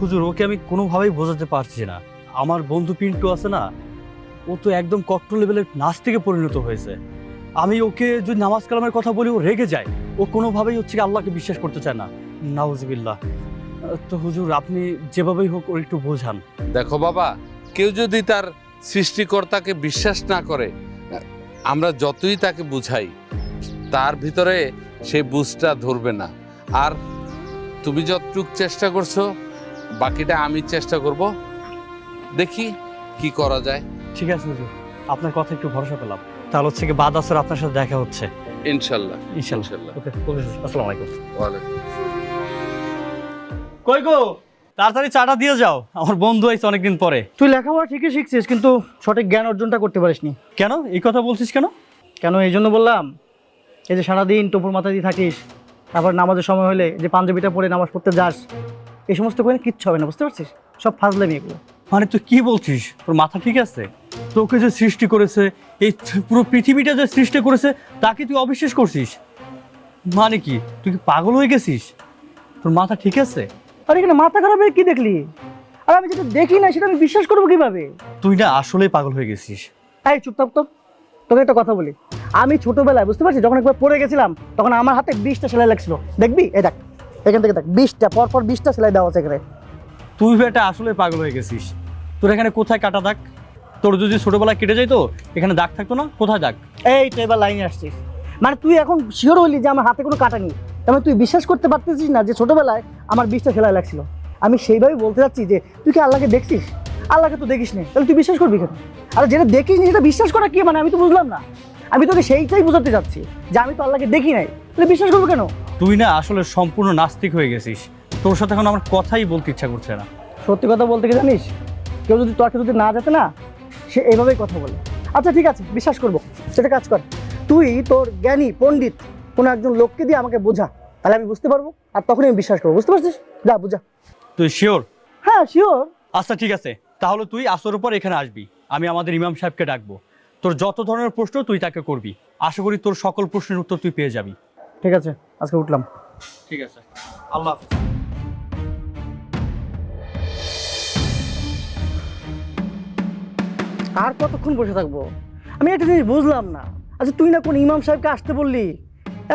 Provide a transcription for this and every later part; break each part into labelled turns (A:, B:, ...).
A: হুজুর, ওকে আমি কোনোভাবেই বোঝাতে পারছি না। আমার বন্ধু পিন্টু আছে না, ও তো একদম কট্টর লেভেলের নাস্তিকে পরিণত হয়েছে। আমি ওকে যদি নামাজ কালামের কথা বলি ও রেগে যায়। ও কোনোভাবেই হচ্ছে কি আল্লাহকে বিশ্বাস করতে চায় না। নাউজুবিল্লাহ। তো হুজুর, আপনি যেভাবেই হোক ওর একটু বোঝান।
B: দেখো বাবা, কেউ যদি তার সৃষ্টিকর্তাকে বিশ্বাস না করে, আমরা যতই তাকে বুঝাই তার ভিতরে সেই বুঝটা ধরবে না। আর তুমি যতটুক চেষ্টা করছো, বাকিটা আমি চেষ্টা করব, দেখি কি করা যায়।
A: ঠিক আছে হুজুর, আপনার কথা একটু ভরসা পেলাম। তাহলে হচ্ছে কি বাদ আসর আপনার সাথে দেখা হচ্ছে
B: ইনশাল্লাহ
A: ইনশাল্লাহ।
B: ইনশাল্লাহ।
A: ওকে, আসসালামু আলাইকুম।
B: ওয়ালাইকুম।
A: কই গো, তাড়াতাড়ি চাটা দিয়ে যাও, আমার বন্ধু আইছে অনেকদিন পরে।
C: তুই লেখাপড়া ঠিকই শিখছিস, কিন্তু সঠিক জ্ঞান অর্জনটা করতে পারিসনি।
A: কেন এই কথা বলছিস কেন?
C: কেন এই জন্য বললাম, এই যে সারাদিন টোপর মাথা দিয়ে থাকিস, তারপর নামাজের সময় হলে যে পাঞ্জাবিটা পরে নামাজ পড়তে যাস, এই সমস্ত করে কিচ্ছু হবে না, বুঝতে পারছিস? সব ফাজলামি এগুলো।
A: মানে তুই কি বলছিস? তোর মাথা ঠিক আছে? তোকে যে সৃষ্টি করেছে, এই পুরো পৃথিবীটা যে সৃষ্টি করেছে, তাকে তুই অবিশ্বাস করছিস? মানে কি, তুই কি পাগল হয়ে গেছিস? তোর মাথা ঠিক আছে?
C: আর এখানে মাথা খারাপ হয়ে কি দেখলি? আর আমি যেটা দেখি না সেটা আমি বিশ্বাস করবো কিভাবে?
A: তুই না আসলেই পাগল হয়ে গেছিস।
C: এই চুপ থাক তো, তোকে একটা কথা বলি। আমি ছোটবেলায়, বুঝতে পারছিস, যখন একবার পড়ে গেছিলাম তখন আমার হাতে 20টা সেলাই লাগছিল। দেখবি, এই দেখ, এখান থেকে দেখ, 20টা পরপর 20টা সেলাই দেওয়া আছে এখানে।
A: তুই বেটা আসলে পাগল হয়ে গেছিস। তোর এখানে কোথায় কাটা দাগ? তোর যদি ছোটবেলায় কেটে যাইতো এখানে দাগ থাকতো না? কোথায় দাগ?
C: এই তো এবার লাইনে আসছিস। মানে তুই এখন শিওর হইলি যে আমার হাতে কোনো কাটা নেই, তার তুই বিশ্বাস করতে পারতেছিস না যে ছোটবেলায় আমার 20টা সেলাই লাগছিল। আমি সেইভাবেই বলতে চাচ্ছি যে তুই কি আল্লাহকে দেখছিস? আল্লাহকে তো দেখিস নি, তাহলে তুই বিশ্বাস করবি কেন? আর যেটা দেখিস নি সেটা বিশ্বাস করা কি মানে? আমি তো বুঝলাম না। আমি তোকে সেইটাই বোঝাতে চাচ্ছি যে আমি তো আল্লাহকে দেখি নাই, তাহলে বিশ্বাস করবো কেন?
A: তুই না আসলে সম্পূর্ণ নাস্তিক হয়ে গেছিস। তোর সাথে এখন আমার কথাই বলতে ইচ্ছা করছে না।
C: সত্যি কথা বলতে কি জানিস, কেউ যদি তোকে যদি না যেতে না, সে এইভাবেই কথা বলে। আচ্ছা ঠিক আছে, বিশ্বাস করবো, সেটা কাজ কর। তুই তোর জ্ঞানী পণ্ডিত কোনো একজন লোককে দিয়ে আমাকে বোঝা, তাহলে আমি বুঝতে পারবো, আর তখনই আমি বিশ্বাস করবো, বুঝতে পারছিস? যা বুঝা।
A: তুই শিওর?
C: হ্যাঁ শিওর।
A: আচ্ছা ঠিক আছে, তাহলে তুই আসরের পর এখানে আসবি। আমি আমাদের ইমাম সাহেবকে ডাকবো। তোর যত ধরনের প্রশ্ন তুই তাকে করবি। আশা করি তোর সকল প্রশ্নের উত্তর তুই পেয়ে যাবি।
C: ঠিক আছে, আজকে উঠলাম।
A: ঠিক আছে, আল্লাহ হাফেজ।
C: আর কতক্ষণ বসে থাকবো? আমি একটা জিনিস বুঝলাম না। আচ্ছা তুই না কোন ইমাম সাহেবকে আসতে বললি,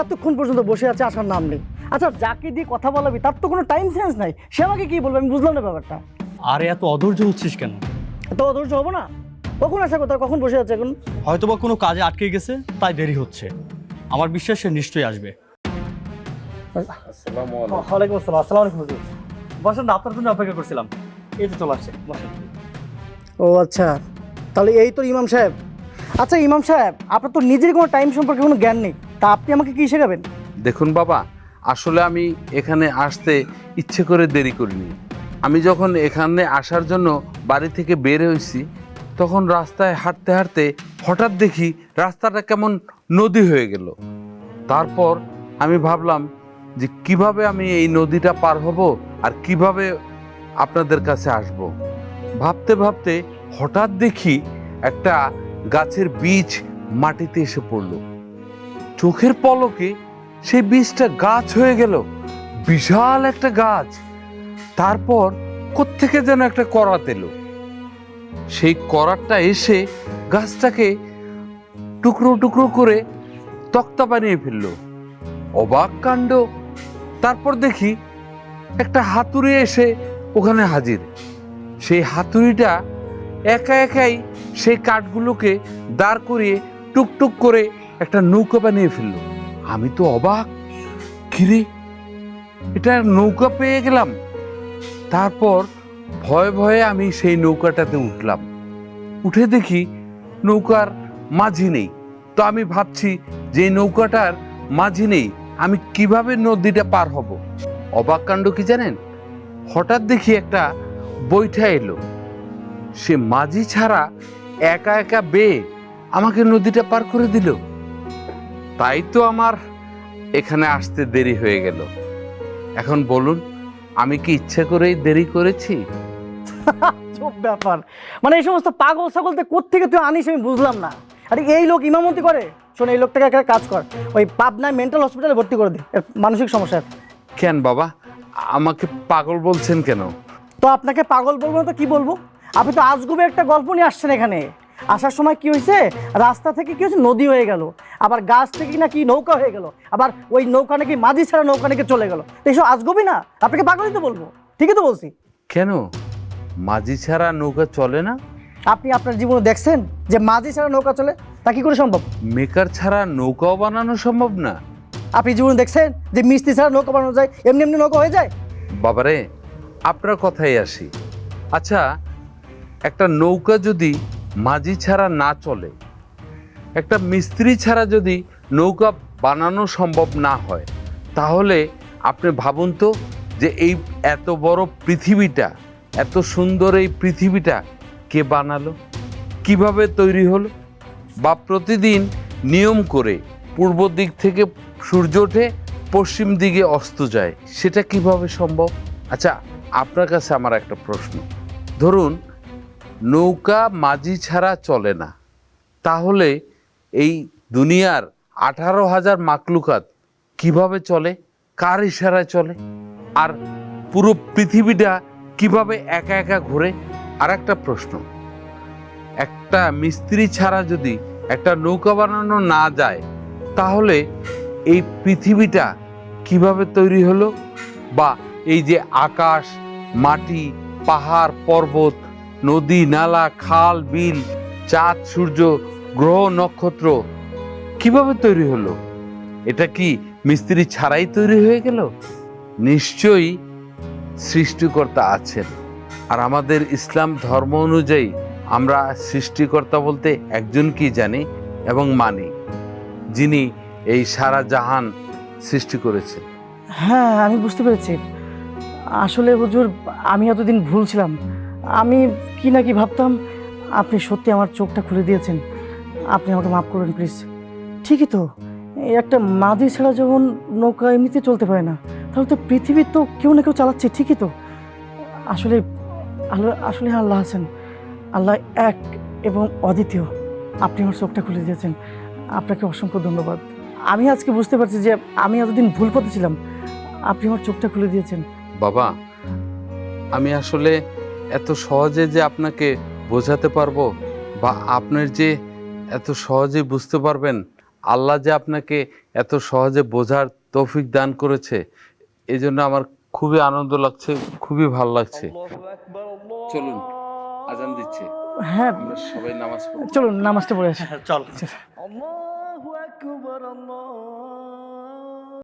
C: এতক্ষণ পর্যন্ত বসে আছে, আসার নাম নেই। আচ্ছা যাকে দিয়ে কথা বলাবি তার তো কোনো টাইম সেন্স নাই, সে আমাকে কি বলবে? আমি বুঝলাম না ব্যাপারটা।
A: আরে এত অধৈর্য হচ্ছিস কেন?
C: তো অধৈর্য হবো না? কখন আসা কথা, কখন বসে আছে এখন?
A: হয়তোবা কোনো কাজে আটকে গেছে তাই দেরি হচ্ছে। আমার বিশ্বাস সে নিশ্চয়ই আসবে।
B: আসসালামু আলাইকুম।
A: ওয়ালাইকুম আসসালাম। আসসালামু আলাইকুম হুজুর। বসেন না, আপনার জন্য অপেক্ষা করছিলাম। এই তো চলে আসছে, বসেন।
C: ও আচ্ছা, তাহলে এই তো ইমাম সাহেব। আচ্ছা ইমাম সাহেব, আপনার তো নিজের কোনো টাইম সম্পর্কে কোনো জ্ঞান নেই, তা আপনি আমাকে কি শেখাবেন?
B: দেখুন বাবা, আসলে আমি এখানে আসতে ইচ্ছে করে দেরি করিনি। আমি যখন এখানে আসার জন্য বাড়ি থেকে বের হয়েছি, তখন রাস্তায় হাঁটতে হাঁটতে হঠাৎ দেখি রাস্তাটা কেমন নদী হয়ে গেল। তারপর আমি ভাবলাম যে কিভাবে আমি এই নদীটা পার হব আর কিভাবে আপনাদের কাছে আসব। ভাবতে ভাবতে হঠাৎ দেখি একটা গাছের বীজ মাটিতে এসে পড়ল। চোখের পলকে সেই বীজটা গাছ হয়ে গেল, বিশাল একটা গাছ। তারপর কোত্থেকে যেন একটা করাত এলো, সেই করাতটা এসে গাছটাকে টুকরো টুকরো করে তক্তা বানিয়ে ফেললো। অবাক কাণ্ড! তারপর দেখি একটা হাতুড়ি এসে ওখানে হাজির। সেই হাতুড়িটা একা একাই সেই কাঠগুলোকে দাঁড় করিয়ে টুকটুক করে একটা নৌকা বানিয়ে ফেললো। আমি তো অবাক, কিরে এটা নৌকা পেয়ে গেলাম। তারপর ভয়ে ভয়ে আমি সেই নৌকাটাতে উঠলাম। উঠে দেখি নৌকার মাঝি নেই। তো আমি ভাবছি যে এই নৌকাটার মাঝি নেই, আমি কিভাবে নদীটা পার হব। অবাক কাণ্ড কি জানেন, হঠাৎ দেখি একটা বৈঠা এলো, সে মাঝি ছাড়া একা একা বেয়ে আমাকে নদীটা পার করে দিল। তাই তো আমার এখানে আসতে দেরি হয়ে গেল। এখন বলুন, আমি কি ইচ্ছে করেই দেরি করেছি?
C: চুপ ব্যাপার, মানে এই সমস্ত পাগল ছাগলতে কোত্থেকে তুই আনিস আমি বুঝলাম না। আরে এই লোক ইমামতি করে? শোন, এই লোকটাকে একটা কাজ কর, ওই পাবনায় মেন্টাল হসপিটালে ভর্তি করে দে, এর মানসিক সমস্যা।
B: কেন বাবা, আমাকে পাগল বলছেন কেন?
C: তো আপনাকে পাগল বলবো না তো কি বলবো? আপনি তো আজগুবি একটা গল্প নিয়ে আসছেন এখানে। আসার সময় কি হয়েছে, রাস্তা থেকে কি হয়েছে, নদী হয়ে গেল, আবার গাছ থেকে নাকি নৌকা হয়ে গেল, আবার ওই নৌকা নাকি মাঝি ছাড়া নৌকা নাকি চলে গেল। তো এইসব আজগুবি না? আপনাকে পাগলই তো বলবো। ঠিকই তো বলছি।
B: কেন মাঝি ছাড়া নৌকা চলে না?
C: আপনি আপনার জীবনে দেখছেন যে মাঝি ছাড়া নৌকা চলে? তা কি করে সম্ভব?
B: মেকার ছাড়া নৌকাও বানানো সম্ভব না?
C: আপনি জীবনে দেখছেন যে মিস্ত্রি ছাড়া নৌকা বানানো যায়? এমনি এমনি নৌকা হয়ে যায়?
B: বাবারে, আপনার কথাই আসি। আচ্ছা, একটা নৌকা যদি মাঝি ছাড়া না চলে, একটা মিস্ত্রি ছাড়া যদি নৌকা বানানো সম্ভব না হয়, তাহলে আপনি ভাবুন তো যে এই এত বড় পৃথিবীটা, এত সুন্দর এই পৃথিবীটা কে বানালো, কিভাবে তৈরি হলো? বা প্রতিদিন নিয়ম করে পূর্ব দিক থেকে সূর্য ওঠে, পশ্চিম দিকে অস্ত যায়, সেটা কিভাবে সম্ভব? আচ্ছা, আপনার কাছে আমার একটা প্রশ্ন। ধরুন নৌকা মাঝি ছাড়া চলে না, তাহলে এই দুনিয়ার 18,000 মাকলুকাত কিভাবে চলে, কার ইশারায় চলে? আর পুরো পৃথিবীটা কিভাবে একা একা ঘোরে? আর একটা প্রশ্ন, একটা মিস্ত্রি ছাড়া যদি একটা নৌকা বানানো না যায়, তাহলে এই পৃথিবীটা কিভাবে তৈরি হলো? বা এই যে আকাশ, মাটি, পাহাড়, পর্বত, নদী, নালা, খাল, বিল, চাঁদ, সূর্য, গ্রহ, নক্ষত্র কিভাবে তৈরি হলো? এটা কি মিস্ত্রি ছাড়াই তৈরি হয়ে গেল? নিশ্চয়ই সৃষ্টিকর্তা আছেন। আর আমাদের ইসলাম ধর্ম অনুযায়ী আমরা সৃষ্টিকর্তা বলতে একজনকেই জানি এবং মানি, যিনি এই সারা জাহান সৃষ্টি করেছেন।
C: হ্যাঁ, আমি বুঝতে পেরেছি। আসলে হুজুর, আমি এতদিন ভুল ছিলাম। আমি কি না কি ভাবতাম। আপনি সত্যি আমার চোখটা খুলে দিয়েছেন। আপনি আমাকে মাফ করবেন প্লিজ। ঠিকই তো, এই একটা মাঝি ছাড়া যখন নৌকা এমনিতে চলতে পারে না, তাহলে তো পৃথিবীর তো কেউ না কেউ চালাচ্ছে। ঠিকই তো। আসলে আসলে আল্লাহ আছেন। আল্লাহ এক এবং অদ্বিতীয়। আপনি আমার চোখটা খুলে দিয়েছেন। আপনাকে অসংখ্য ধন্যবাদ। আমি আজকে বুঝতে পারছি যে আমি এতদিন ভুল পথে ছিলাম। আপনি আমার চোখটা খুলে দিয়েছেন।
B: বাবা, আমি আসলে এত সহজে যে আপনাকে বোঝাতে পারবো, বা আপনার যে এত সহজে বুঝতে পারবেন, আল্লাহ যে আপনাকে এত সহজে বোঝার তৌফিক দান করেছে, এই জন্য আমার খুবই আনন্দ লাগছে, খুবই ভালো লাগছে। চলুন, আজান দিচ্ছে,
C: হ্যাঁ,
B: আমরা সবাই নামাজ পড়ব।
C: চলুন নামাজটা পড়ে আসি।
A: চল।
C: আল্লাহু আকবার, আল্লাহ